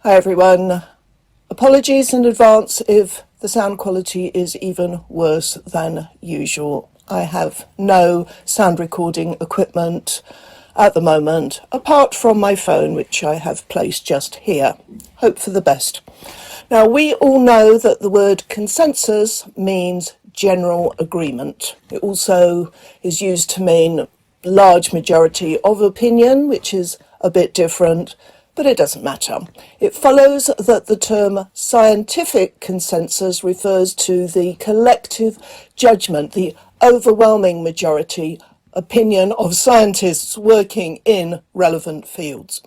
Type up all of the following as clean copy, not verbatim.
Hi everyone. Apologies in advance if the sound quality is even worse than usual. I have no sound recording equipment at the moment, apart from my phone, which I have placed just here. Hope for the best. Now, we all know that the word consensus means general agreement. It also is used to mean large majority of opinion, which is a bit different, but it doesn't matter. It follows that the term scientific consensus refers to the collective judgment, the overwhelming majority opinion of scientists working in relevant fields.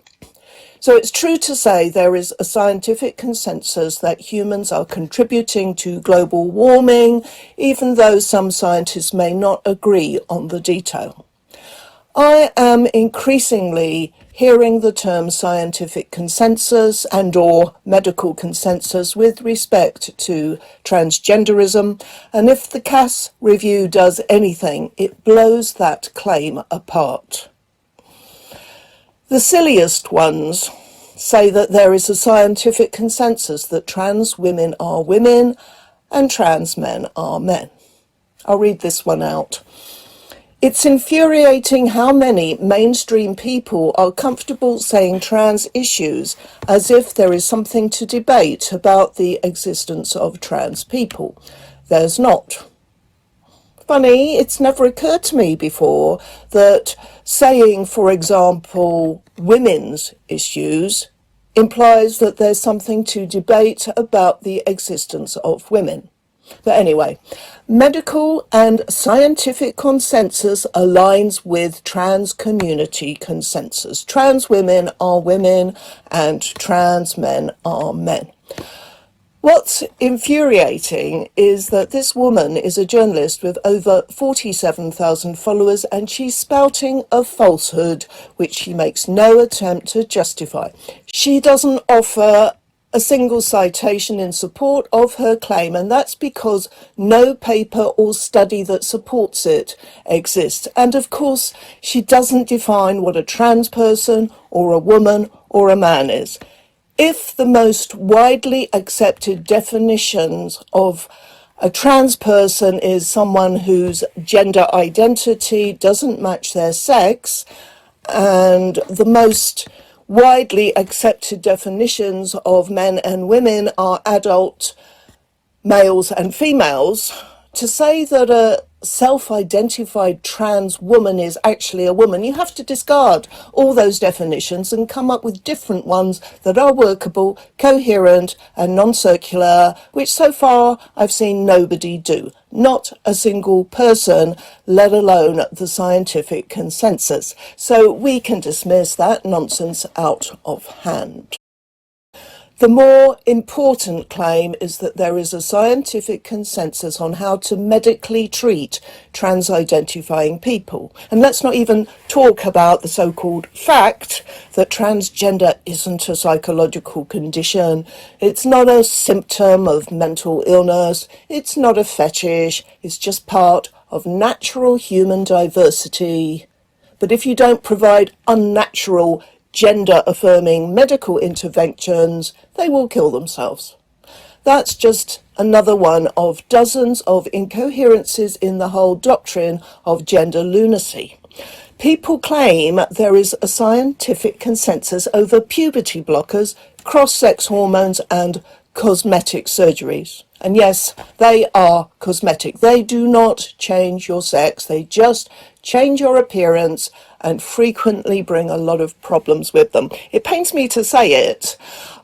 So it's true to say there is a scientific consensus that humans are contributing to global warming, even though some scientists may not agree on the detail. I am increasingly hearing the term scientific consensus and or medical consensus with respect to transgenderism, and if the Cass review does anything, it blows that claim apart. The silliest ones say that there is a scientific consensus that trans women are women and trans men are men. I'll read this one out. It's infuriating how many mainstream people are comfortable saying trans issues as if there is something to debate about the existence of trans people. There's not. Funny, it's never occurred to me before that saying, for example, women's issues implies that there's something to debate about the existence of women. But anyway, medical and scientific consensus aligns with trans community consensus. Trans women are women and trans men are men. What's infuriating is that this woman is a journalist with over 47,000 followers and she's spouting a falsehood which she makes no attempt to justify. She doesn't offer a single citation in support of her claim, and that's because no paper or study that supports it exists. And of course, she doesn't define what a trans person or a woman or a man is. If the most widely accepted definitions of a trans person is someone whose gender identity doesn't match their sex, and the most widely accepted definitions of men and women are adult males and females, to say that a self-identified trans woman is actually a woman, you have to discard all those definitions and come up with different ones that are workable, coherent and non-circular, which so far I've seen nobody do. Not a single person, let alone the scientific consensus. So we can dismiss that nonsense out of hand. The more important claim is that there is a scientific consensus on how to medically treat trans-identifying people. And let's not even talk about the so-called fact that transgender isn't a psychological condition. It's not a symptom of mental illness. It's not a fetish. It's just part of natural human diversity. But if you don't provide unnatural gender-affirming medical interventions, they will kill themselves. That's just another one of dozens of incoherences in the whole doctrine of gender lunacy. People claim there is a scientific consensus over puberty blockers, cross-sex hormones and cosmetic surgeries. And yes, they are cosmetic. They do not change your sex. They just change your appearance and frequently bring a lot of problems with them. It pains me to say it,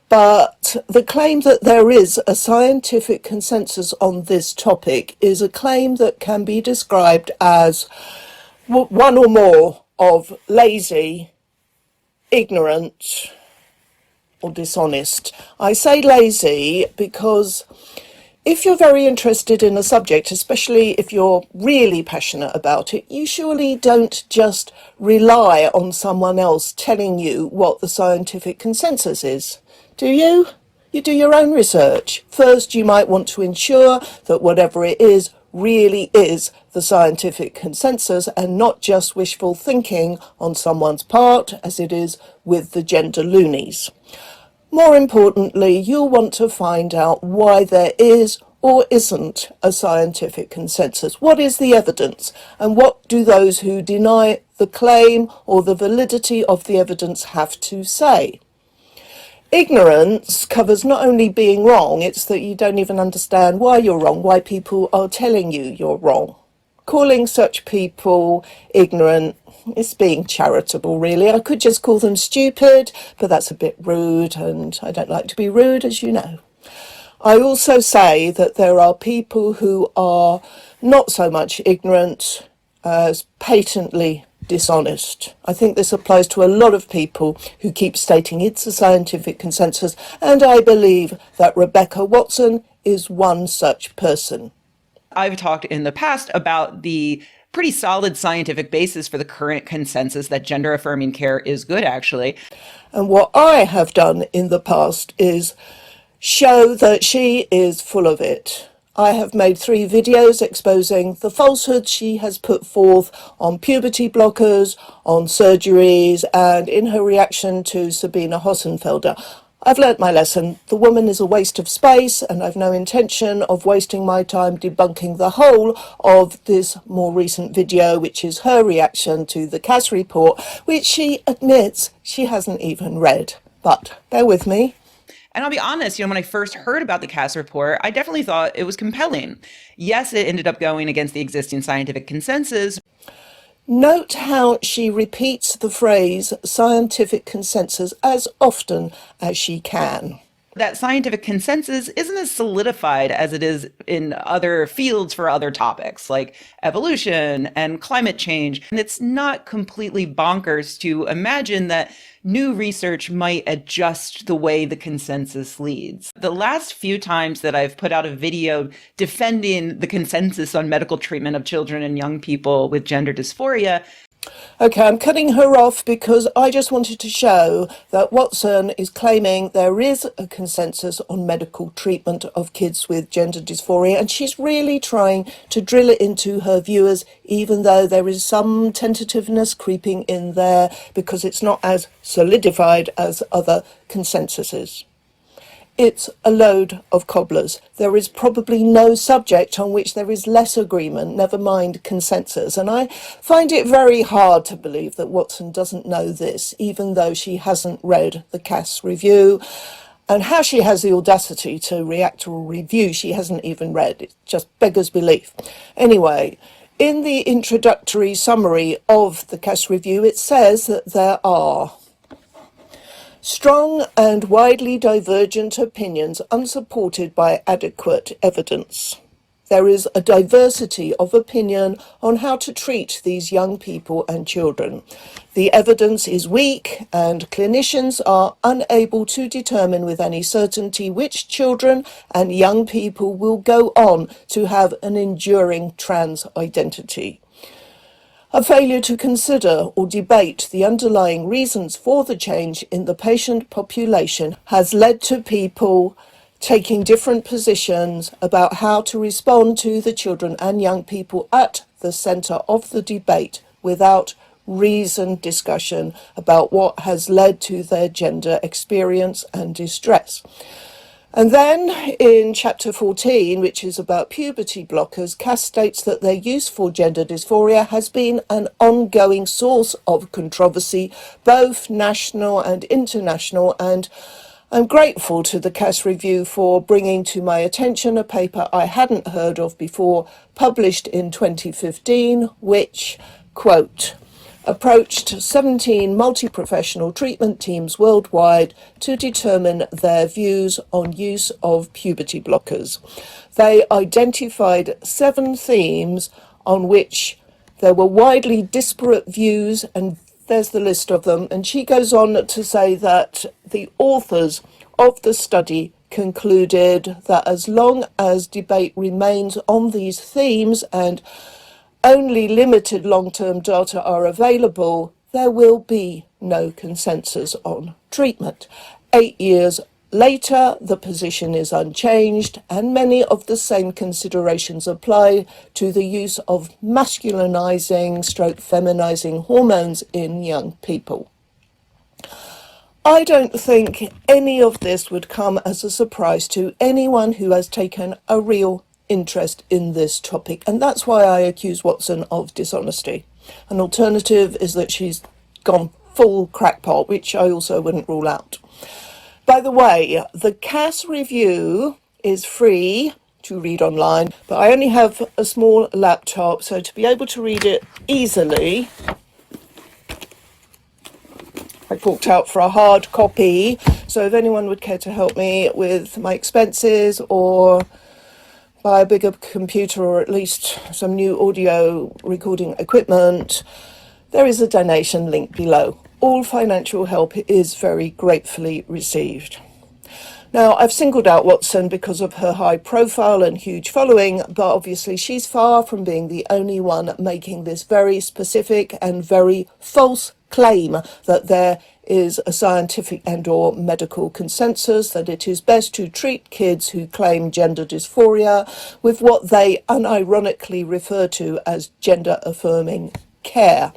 but the claim that there is a scientific consensus on this topic is a claim that can be described as one or more of lazy, ignorant, or dishonest. I say lazy because if you're very interested in a subject, especially if you're really passionate about it, you surely don't just rely on someone else telling you what the scientific consensus is, do you? You do your own research. First, you might want to ensure that whatever it is really is the scientific consensus and not just wishful thinking on someone's part, as it is with the gender loonies. More importantly, you'll want to find out why there is or isn't a scientific consensus. What is the evidence? And what do those who deny the claim or the validity of the evidence have to say? Ignorance covers not only being wrong, it's that you don't even understand why you're wrong, why people are telling you you're wrong. Calling such people ignorant is being charitable, really. I could just call them stupid, but that's a bit rude, and I don't like to be rude, as you know. I also say that there are people who are not so much ignorant as patently dishonest. I think this applies to a lot of people who keep stating it's a scientific consensus, and I believe that Rebecca Watson is one such person. I've talked in the past about the pretty solid scientific basis for the current consensus that gender affirming care is good, actually. And what I have done in the past is show that she is full of it. I have made 3 videos exposing the falsehoods she has put forth on puberty blockers, on surgeries, and in her reaction to Sabine Hossenfelder. I've learnt my lesson. The woman is a waste of space, and I've no intention of wasting my time debunking the whole of this more recent video, which is her reaction to the Cass report, which she admits she hasn't even read. But bear with me. And I'll be honest, when I first heard about the Cass report, I definitely thought it was compelling. Yes, it ended up going against the existing scientific consensus. Note how she repeats the phrase scientific consensus as often as she can. That scientific consensus isn't as solidified as it is in other fields for other topics like evolution and climate change. And it's not completely bonkers to imagine that new research might adjust the way the consensus leads. The last few times that I've put out a video defending the consensus on medical treatment of children and young people with gender dysphoria. Okay, I'm cutting her off because I just wanted to show that Watson is claiming there is a consensus on medical treatment of kids with gender dysphoria, and she's really trying to drill it into her viewers, even though there is some tentativeness creeping in there because it's not as solidified as other consensuses. It's a load of cobblers. There is probably no subject on which there is less agreement, never mind consensus. And I find it very hard to believe that Watson doesn't know this, even though she hasn't read the Cass review. And how she has the audacity to react to a review she hasn't even read, it just beggars belief. Anyway, in the introductory summary of the Cass review, it says that there are strong and widely divergent opinions unsupported by adequate evidence. There is a diversity of opinion on how to treat these young people and children. The evidence is weak, and clinicians are unable to determine with any certainty which children and young people will go on to have an enduring trans identity. A failure to consider or debate the underlying reasons for the change in the patient population has led to people taking different positions about how to respond to the children and young people at the centre of the debate without reasoned discussion about what has led to their gender experience and distress. And then in chapter 14, which is about puberty blockers, Cass states that their use for gender dysphoria has been an ongoing source of controversy, both national and international, and I'm grateful to the Cass Review for bringing to my attention a paper I hadn't heard of before, published in 2015, which, quote, approached 17 multi-professional treatment teams worldwide to determine their views on use of puberty blockers. They identified 7 themes on which there were widely disparate views, and there's the list of them. And she goes on to say that the authors of the study concluded that as long as debate remains on these themes and only limited long-term data are available, there will be no consensus on treatment. 8 years later, the position is unchanged, and many of the same considerations apply to the use of masculinizing/feminizing hormones in young people. I don't think any of this would come as a surprise to anyone who has taken a real interest in this topic, and that's why I accuse Watson of dishonesty. An alternative is that she's gone full crackpot, which I also wouldn't rule out. By the way, the Cass review is free to read online, but I only have a small laptop, so to be able to read it easily, I forked out for a hard copy. So if anyone would care to help me with my expenses or buy a bigger computer or at least some new audio recording equipment, there is a donation link below. All financial help is very gratefully received. Now, I've singled out Watson because of her high profile and huge following, but obviously she's far from being the only one making this very specific and very false claim that there is a scientific and/or medical consensus that it is best to treat kids who claim gender dysphoria with what they unironically refer to as gender-affirming care.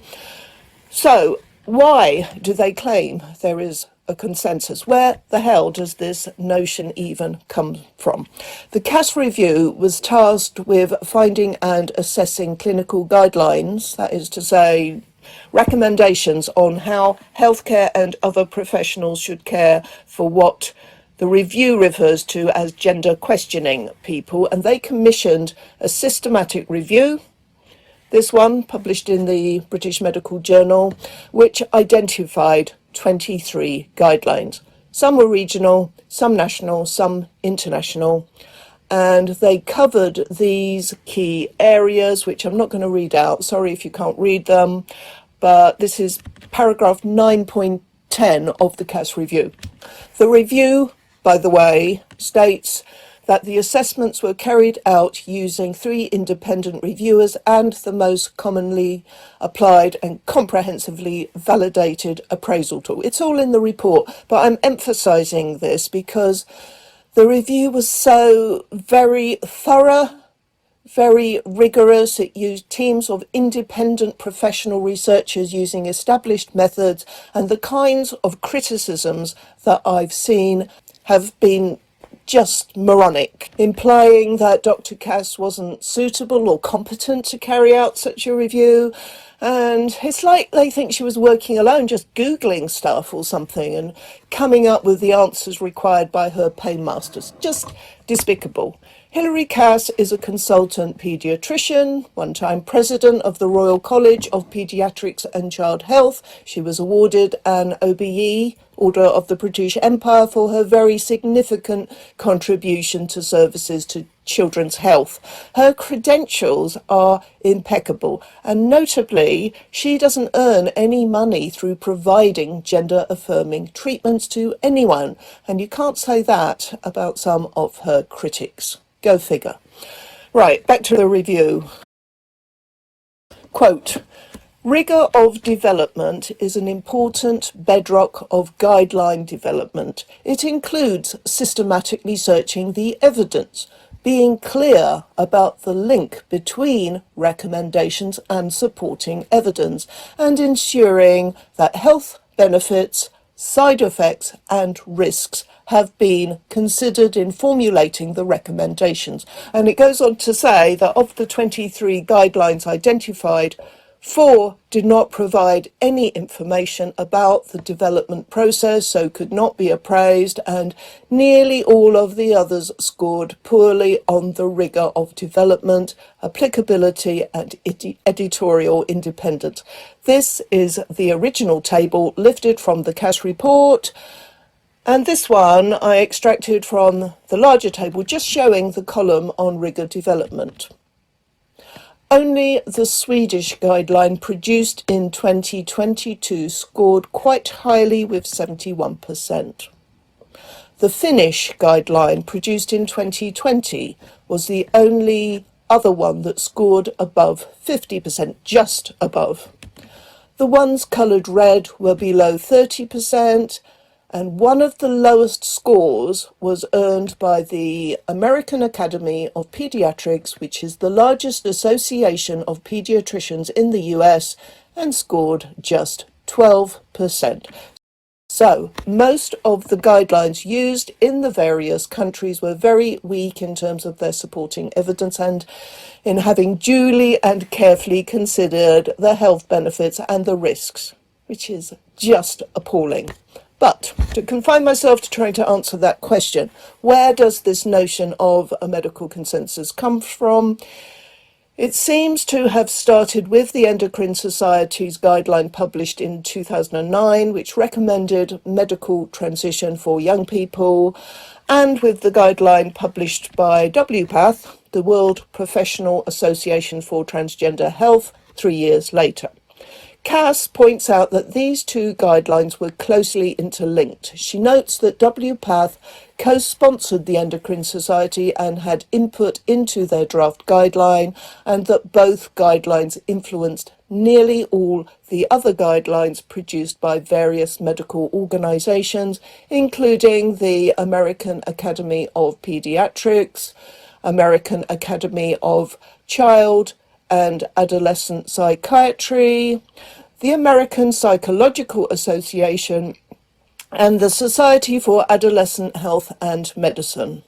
So, why do they claim there is a consensus? Where the hell does this notion even come from? The Cass review was tasked with finding and assessing clinical guidelines, that is to say, recommendations on how healthcare and other professionals should care for what the review refers to as gender questioning people, and they commissioned a systematic review. This one, published in the British Medical Journal, which identified 23 guidelines. Some were regional, some national, some international, and they covered these key areas, which I'm not going to read out. Sorry if you can't read them, but this is paragraph 9.10 of the Cass review. The review, by the way, states that the assessments were carried out using 3 independent reviewers and the most commonly applied and comprehensively validated appraisal tool. It's all in the report, but I'm emphasizing this because the review was so very thorough, very rigorous. It used teams of independent professional researchers using established methods, and the kinds of criticisms that I've seen have been just moronic, implying that Dr. Cass wasn't suitable or competent to carry out such a review. And it's like they think she was working alone, just Googling stuff or something and coming up with the answers required by her paymasters. Just despicable. Hilary Cass is a consultant paediatrician, one-time president of the Royal College of Paediatrics and Child Health. She was awarded an OBE, Order of the British Empire, for her very significant contribution to services to children's health. Her credentials are impeccable, and notably, she doesn't earn any money through providing gender-affirming treatments to anyone, and you can't say that about some of her critics. Go figure. Right, back to the review. Quote, "Rigour of development is an important bedrock of guideline development. It includes systematically searching the evidence, being clear about the link between recommendations and supporting evidence, and ensuring that health benefits, side effects and risks have been considered in formulating the recommendations." And it goes on to say that of the 23 guidelines identified, 4 did not provide any information about the development process, so could not be appraised, and nearly all of the others scored poorly on the rigour of development, applicability and editorial independence. This is the original table lifted from the Cass report, and this one I extracted from the larger table, just showing the column on rigour development. Only the Swedish guideline produced in 2022 scored quite highly with 71%. The Finnish guideline produced in 2020 was the only other one that scored above 50%, just above. The ones coloured red were below 30%, and one of the lowest scores was earned by the American Academy of Pediatrics, which is the largest association of pediatricians in the US, and scored just 12%. So, most of the guidelines used in the various countries were very weak in terms of their supporting evidence and in having duly and carefully considered the health benefits and the risks, which is just appalling. But to confine myself to trying to answer that question, where does this notion of a medical consensus come from? It seems to have started with the Endocrine Society's guideline published in 2009, which recommended medical transition for young people, and with the guideline published by WPATH, the World Professional Association for Transgender Health, 3 years later. Cass points out that these two guidelines were closely interlinked. She notes that WPATH co-sponsored the Endocrine Society and had input into their draft guideline, and that both guidelines influenced nearly all the other guidelines produced by various medical organizations, including the American Academy of Pediatrics, American Academy of Child and Adolescent Psychiatry, the American Psychological Association, and the Society for Adolescent Health and Medicine.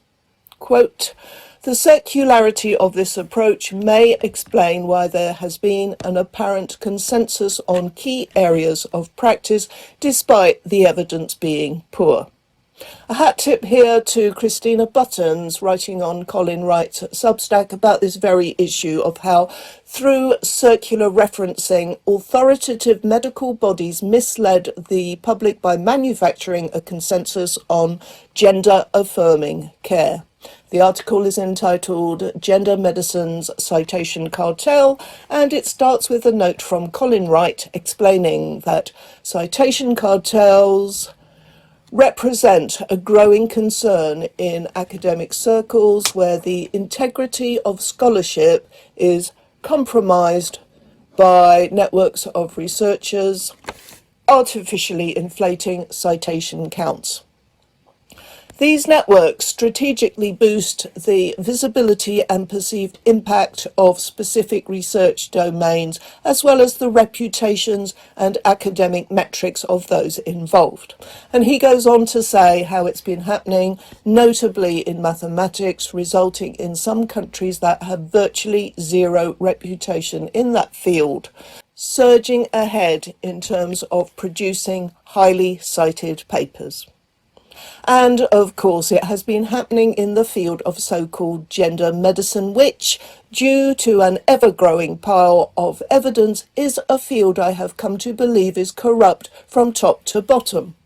Quote, "The circularity of this approach may explain why there has been an apparent consensus on key areas of practice despite the evidence being poor." A hat tip here to Christina Buttons, writing on Colin Wright's Substack about this very issue of how, through circular referencing, authoritative medical bodies misled the public by manufacturing a consensus on gender-affirming care. The article is entitled Gender Medicine's Citation Cartel, and it starts with a note from Colin Wright explaining that citation cartels represent a growing concern in academic circles where the integrity of scholarship is compromised by networks of researchers artificially inflating citation counts. These networks strategically boost the visibility and perceived impact of specific research domains, as well as the reputations and academic metrics of those involved. And he goes on to say how it's been happening, notably in mathematics, resulting in some countries that have virtually zero reputation in that field, surging ahead in terms of producing highly cited papers. And of course, it has been happening in the field of so-called gender medicine, which, due to an ever-growing pile of evidence, is a field I have come to believe is corrupt from top to bottom.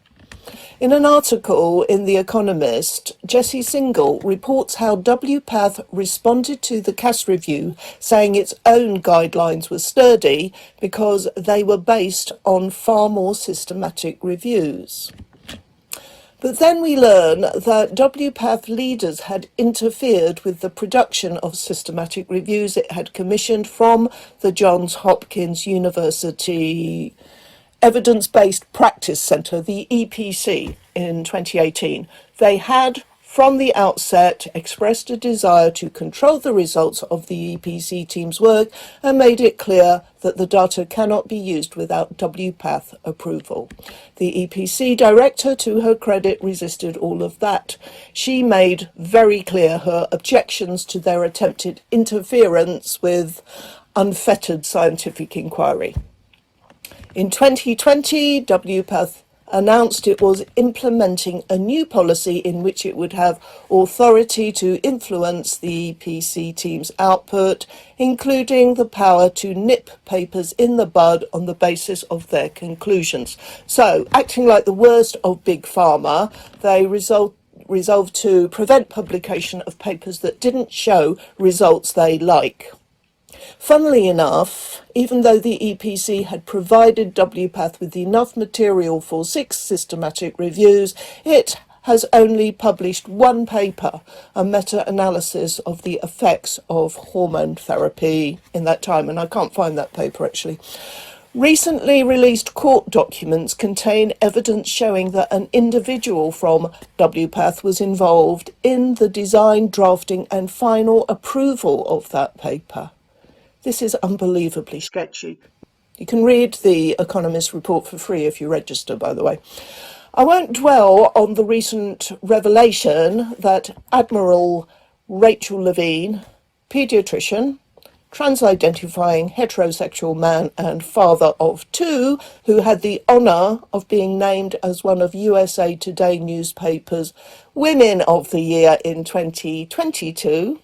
In an article in The Economist, Jessie Single reports how WPATH responded to the Cass review, saying its own guidelines were sturdy because they were based on far more systematic reviews. But then we learn that WPATH leaders had interfered with the production of systematic reviews it had commissioned from the Johns Hopkins University Evidence-Based Practice Centre, the EPC, in 2018. They had, from the outset, expressed a desire to control the results of the EPC team's work and made it clear that the data cannot be used without WPATH approval. The EPC director, to her credit, resisted all of that. She made very clear her objections to their attempted interference with unfettered scientific inquiry. In 2020, WPATH announced it was implementing a new policy in which it would have authority to influence the EPC team's output, including the power to nip papers in the bud on the basis of their conclusions. So, acting like the worst of Big Pharma, they resolved to prevent publication of papers that didn't show results they like. Funnily enough, even though the EPC had provided WPATH with enough material for 6 systematic reviews, it has only published one paper, a meta-analysis of the effects of hormone therapy in that time, and I can't find that paper actually. Recently released court documents contain evidence showing that an individual from WPATH was involved in the design, drafting and final approval of that paper. This is unbelievably sketchy. You can read the Economist report for free if you register, by the way. I won't dwell on the recent revelation that Admiral Rachel Levine, paediatrician, trans-identifying heterosexual man and father of two, who had the honour of being named as one of USA Today newspaper's Women of the Year in 2022,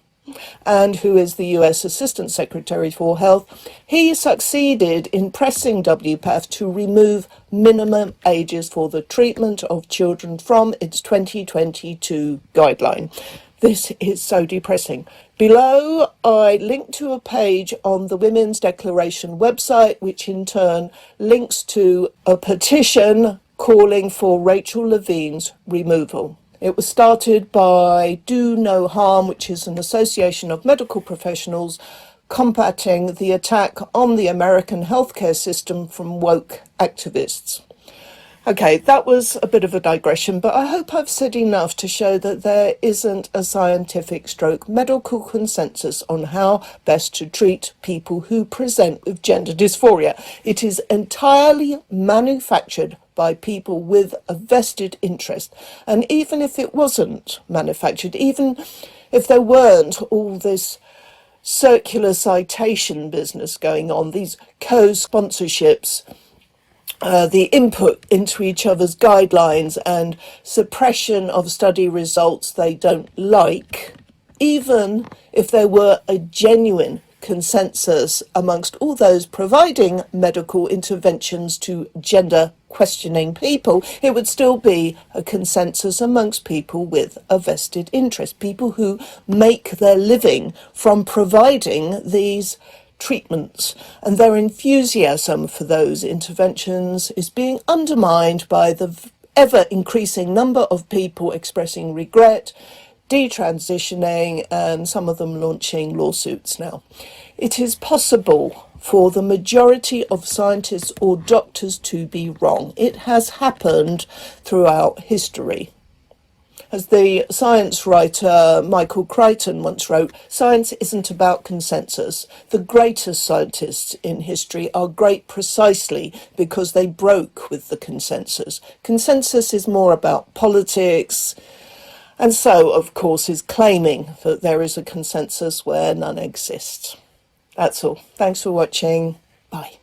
and who is the US Assistant Secretary for Health, he succeeded in pressing WPATH to remove minimum ages for the treatment of children from its 2022 guideline. This is so depressing. Below, I link to a page on the Women's Declaration website, which in turn links to a petition calling for Rachel Levine's removal. It was started by Do No Harm, which is an association of medical professionals combating the attack on the American healthcare system from woke activists. Okay, that was a bit of a digression, but I hope I've said enough to show that there isn't a scientific stroke medical consensus on how best to treat people who present with gender dysphoria. It is entirely manufactured by people with a vested interest. And even if it wasn't manufactured, even if there weren't all this circular citation business going on, these co-sponsorships, the input into each other's guidelines and suppression of study results they don't like, even if there were a genuine consensus amongst all those providing medical interventions to gender questioning people, it would still be a consensus amongst people with a vested interest, people who make their living from providing these treatments, and their enthusiasm for those interventions is being undermined by the ever increasing number of people expressing regret, detransitioning, and some of them launching lawsuits now. It is possible for the majority of scientists or doctors to be wrong. It has happened throughout history. As the science writer Michael Crichton once wrote, science isn't about consensus. The greatest scientists in history are great precisely because they broke with the consensus. Consensus is more about politics, and so, of course, is claiming that there is a consensus where none exists. That's all. Thanks for watching. Bye.